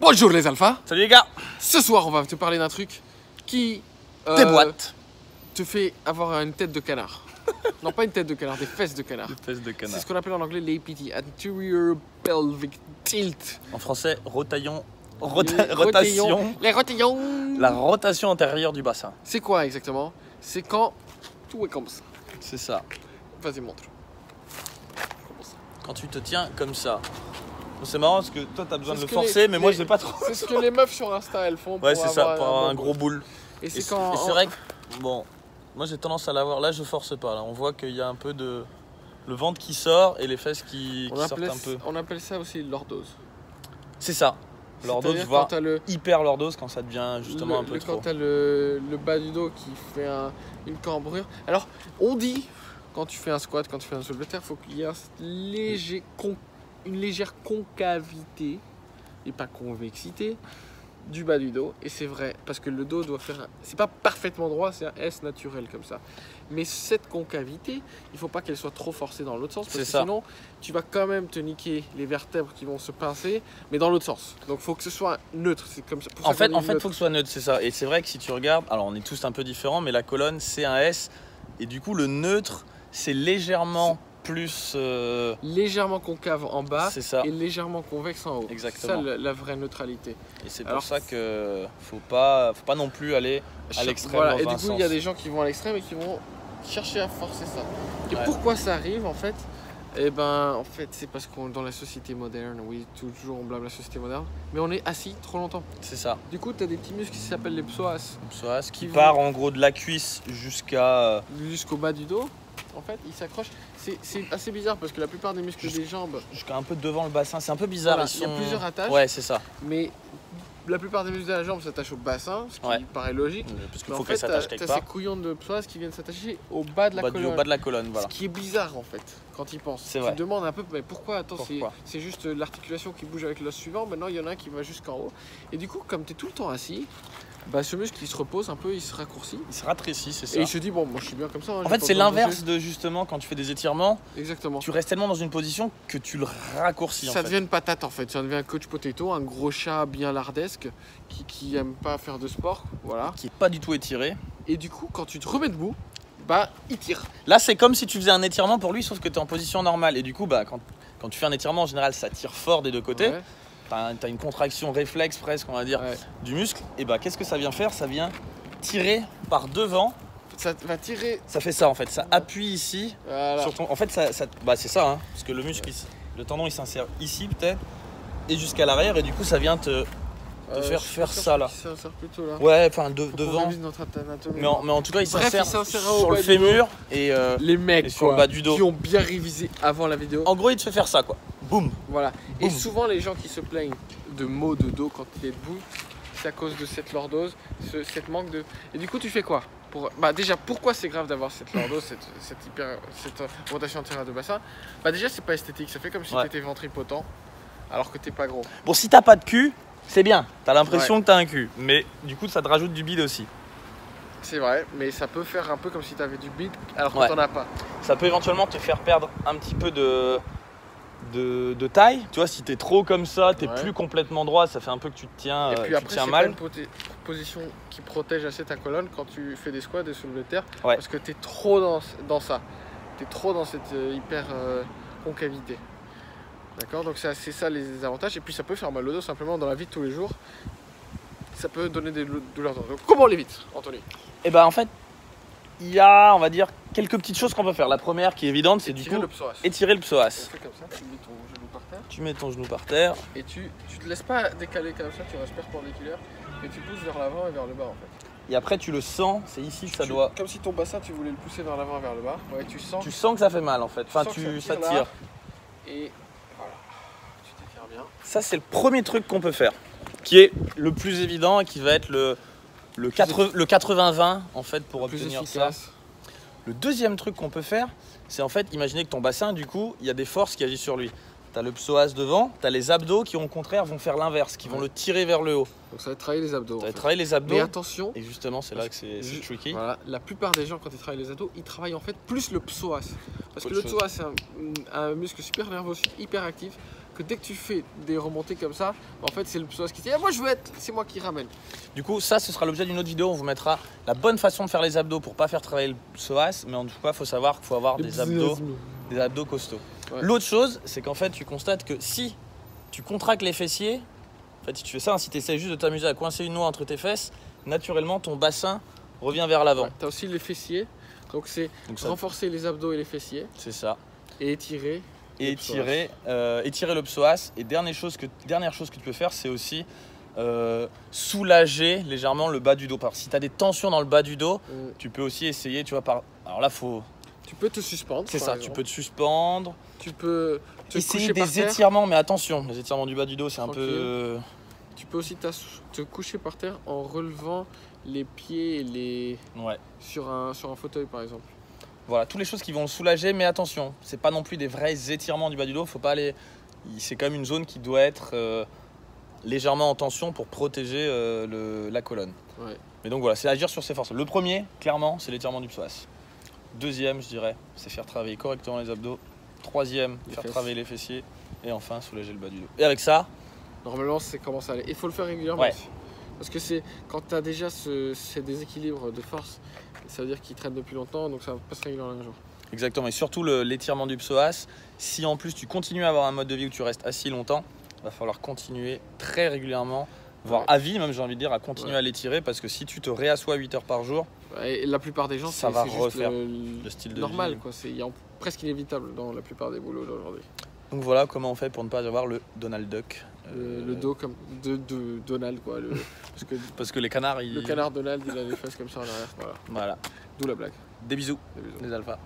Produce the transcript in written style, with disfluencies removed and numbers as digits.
Bonjour les alphas. Salut les gars. Ce soir on va te parler d'un truc qui Déboîte. te fait avoir une tête de canard. Non, pas une tête de canard, des fesses de canard. Des fesses de canard. C'est ce qu'on appelle en anglais l'APT, Anterior Pelvic Tilt. En français, rotation. Les rotillons. La rotation antérieure du bassin. C'est quoi exactement? C'est quand tout est comme ça. C'est ça. Vas-y, montre. Quand tu te tiens comme ça. Bon, c'est marrant parce que toi t'as besoin de le C'est ce que forcer, mais moi je l'ai pas trop. C'est ce que les meufs sur Insta elles font. Ouais, c'est ça, pour avoir un bon gros boule. Et Et c'est c'est quand. vrai que, bon, moi j'ai tendance à l'avoir. Là je force pas. Là. On voit qu'il y a un peu de. Le ventre qui sort et les fesses qui sortent un peu. On appelle ça aussi lordose. C'est ça. Lordose, C'est-à-dire voire quand t'as le. hyper lordose quand ça devient justement un peu trop. Quand t'as le bas du dos qui fait une cambrure. Alors, on dit, quand tu fais un squat, quand tu fais un soulevé de terre, il faut qu'il y ait une légère concavité, et pas convexité, du bas du dos. Et c'est vrai, parce que le dos doit faire... C'est pas parfaitement droit, c'est un S naturel comme ça. Mais cette concavité, il faut pas qu'elle soit trop forcée dans l'autre sens, parce que sinon, tu vas quand même te niquer les vertèbres qui vont se pincer, mais dans l'autre sens. Donc, il faut que ce soit neutre. C'est comme ça. En fait, il faut que ce soit neutre, c'est ça. Et c'est vrai que si tu regardes, alors on est tous un peu différents, mais la colonne c'est un S, et du coup le neutre c'est légèrement plus. Légèrement concave en bas ça. Et légèrement convexe en haut. Exactement. C'est ça la vraie neutralité. Et c'est pour ça que faut pas non plus aller à l'extrême. Voilà. Dans Et un du coup, il y a des gens qui vont à l'extrême et qui vont chercher à forcer ça. Et pourquoi ça arrive en fait? Eh ben, en fait, c'est parce qu'on dans la société moderne, oui, toujours on blâme la société moderne, mais on est assis trop longtemps. C'est ça. Du coup, tu as des petits muscles qui s'appellent les psoas. Les psoas qui part en gros de la cuisse jusqu'au bas du dos. En fait, ils s'accrochent. C'est assez bizarre parce que la plupart des muscles des jambes. Jusqu'à un peu devant le bassin, c'est un peu bizarre. Voilà, il y a plusieurs attaches. Ouais, c'est ça. Mais la plupart des muscles de la jambe s'attachent au bassin, ce qui paraît logique. Parce qu'il faut qu'elle s'attache quelque part. T'as ces couillons de psoas qui viennent s'attacher au bas de la colonne. Au bas de la colonne, voilà. Ce qui est bizarre en fait, quand ils pensent. Tu te demandes un peu, mais pourquoi? Attends, c'est juste l'articulation qui bouge avec l'os suivant. Maintenant, il y en a un qui va jusqu'en haut. Et du coup, comme tu es tout le temps assis, bah, ce muscle il se repose un peu, il se raccourcit. Il se rétrécit, c'est ça. Et il se dit, bon, moi je suis bien comme ça. En fait, c'est l'inverse de justement quand tu fais des étirements. Exactement. Tu restes tellement dans une position que tu le raccourcis. Ça devient une patate en fait, ça devient un coach potato, un gros chat bien lardesque qui aime pas faire de sport, voilà. Qui est pas du tout étiré. Et du coup, quand tu te remets debout, bah il tire. Là, c'est comme si tu faisais un étirement pour lui, sauf que tu es en position normale. Et du coup, bah, quand tu fais un étirement, en général, ça tire fort des deux côtés. Ouais. T'as une contraction réflexe presque, on va dire, du muscle. Et bah, qu'est-ce que ça vient faire? Ça vient tirer par devant. Ça va tirer. Ça fait ça en fait, ça appuie ici. Voilà. Sur ton... En fait, bah, c'est ça, hein, parce que le muscle, le tendon, il s'insère ici peut-être, et jusqu'à l'arrière, et du coup, ça vient te faire ça là. Il s'insère plutôt là. Ouais, enfin devant. Mais en tout cas, il s'insère sur le fémur et les mecs et sur le bas du dos. Qui ont bien révisé avant la vidéo. En gros, il te fait faire ça quoi. Boum. Voilà. Boum. Et souvent, les gens qui se plaignent de maux de dos quand il est debout, c'est à cause de cette lordose, cette manque de. Et du coup, tu fais quoi? Bah déjà, pourquoi c'est grave d'avoir cette lordose, cette rotation antérieure de bassin? Bah déjà, c'est pas esthétique. Ça fait comme si t'étais ventripotent, alors que t'es pas gros. Bon, si t'as pas de cul, c'est bien. T'as l'impression que t'as un cul, mais du coup, ça te rajoute du bide aussi. C'est vrai, mais ça peut faire un peu comme si t'avais du bide, alors que t'en as pas. Ça peut éventuellement te faire perdre un petit peu de taille, tu vois, si t'es trop comme ça, t'es plus complètement droit, ça fait un peu que tu te tiens, et puis après, c'est mal. Pas une position qui protège assez ta colonne quand tu fais des squats, des soulevés de terre, Ouais. parce que t'es trop dans ça, t'es trop dans cette hyper concavité. D'accord, donc c'est ça les avantages, et puis ça peut faire mal au dos simplement dans la vie de tous les jours. Ça peut donner des douleurs. Donc comment on l'évite, Anthony? Et bah en fait, il y a, on va dire, quelques petites choses qu'on peut faire. La première qui est évidente, c'est du coup étirer le psoas. Tu fais comme ça, tu mets ton genou par terre. Tu mets ton genou par terre. Et tu te laisses pas décaler comme ça, tu restes perpendiculaire et tu pousses vers l'avant et vers le bas en fait. Et après tu le sens, c'est ici que ça doit. Comme si ton bassin tu voulais le pousser vers l'avant et vers le bas. Ouais, tu sens que ça fait mal en fait. Enfin, ça tire. Et voilà, tu t'étires bien. Ça c'est le premier truc qu'on peut faire, qui est le plus évident et qui va être le 80-20 en fait pour obtenir ça. Le deuxième truc qu'on peut faire, c'est en fait imaginer que ton bassin, du coup, il y a des forces qui agissent sur lui. Tu as le psoas devant, tu as les abdos qui au contraire vont faire l'inverse, qui vont le tirer vers le haut. Donc ça va travailler les abdos. Ça va travailler les abdos. Mais attention. Et justement, c'est là que c'est tricky. Voilà, la plupart des gens quand ils travaillent les abdos, ils travaillent en fait plus le psoas. Parce que le psoas c'est un muscle super nerveux, hyper actif. que dès que tu fais des remontées comme ça, en fait c'est le psoas qui dit moi je veux être, c'est moi qui ramène. Du coup ça ce sera l'objet d'une autre vidéo, on vous mettra la bonne façon de faire les abdos pour pas faire travailler le psoas, mais en tout cas il faut savoir qu'il faut avoir des abdos costauds. Ouais. L'autre chose c'est qu'en fait tu constates que si tu contractes les fessiers, en fait si tu fais ça, si tu essaies juste de t'amuser à coincer une noix entre tes fesses, naturellement ton bassin revient vers l'avant. Ouais, tu as aussi les fessiers, donc c'est renforcer les abdos et les fessiers. C'est ça. Et étirer. Étirer le psoas. Et dernière chose que tu peux faire, c'est aussi soulager légèrement le bas du dos. Si tu as des tensions dans le bas du dos, tu peux aussi essayer, tu vois, alors là, tu peux te suspendre. C'est ça, tu peux te suspendre. Tu peux essayer des étirements, mais attention, les étirements du bas du dos, c'est un peu... Tu peux aussi te coucher par terre en relevant les pieds et sur un fauteuil, par exemple. Voilà, toutes les choses qui vont soulager, mais attention, c'est pas non plus des vrais étirements du bas du dos, faut pas aller... C'est quand même une zone qui doit être légèrement en tension pour protéger la colonne. Ouais. Mais donc voilà, c'est agir sur ses forces. Le premier, clairement, c'est l'étirement du psoas. Deuxième, je dirais, c'est faire travailler correctement les abdos. Troisième, faire travailler les fessiers. Et enfin, soulager le bas du dos. Et avec ça... Normalement, c'est commence à aller. Il faut le faire régulièrement. Ouais. Parce que c'est quand tu as déjà ces déséquilibres de force, ça veut dire qu'il traîne depuis longtemps, donc ça va pas se régler en un jour. Exactement, et surtout l'étirement du psoas. Si en plus tu continues à avoir un mode de vie où tu restes assis longtemps, il va falloir continuer très régulièrement, voire à vie même, j'ai envie de dire, à continuer à l'étirer, parce que si tu te réassois 8 heures par jour, et la plupart des gens, ça va refaire le style de normal, vie. C'est presque inévitable dans la plupart des boulots d'aujourd'hui. Donc voilà comment on fait pour ne pas avoir le Donald Duck. Le dos comme de Donald, quoi. Parce que les canards, le canard Donald, il a les fesses comme ça en arrière. Voilà. Voilà. D'où la blague. Des bisous, les alphas.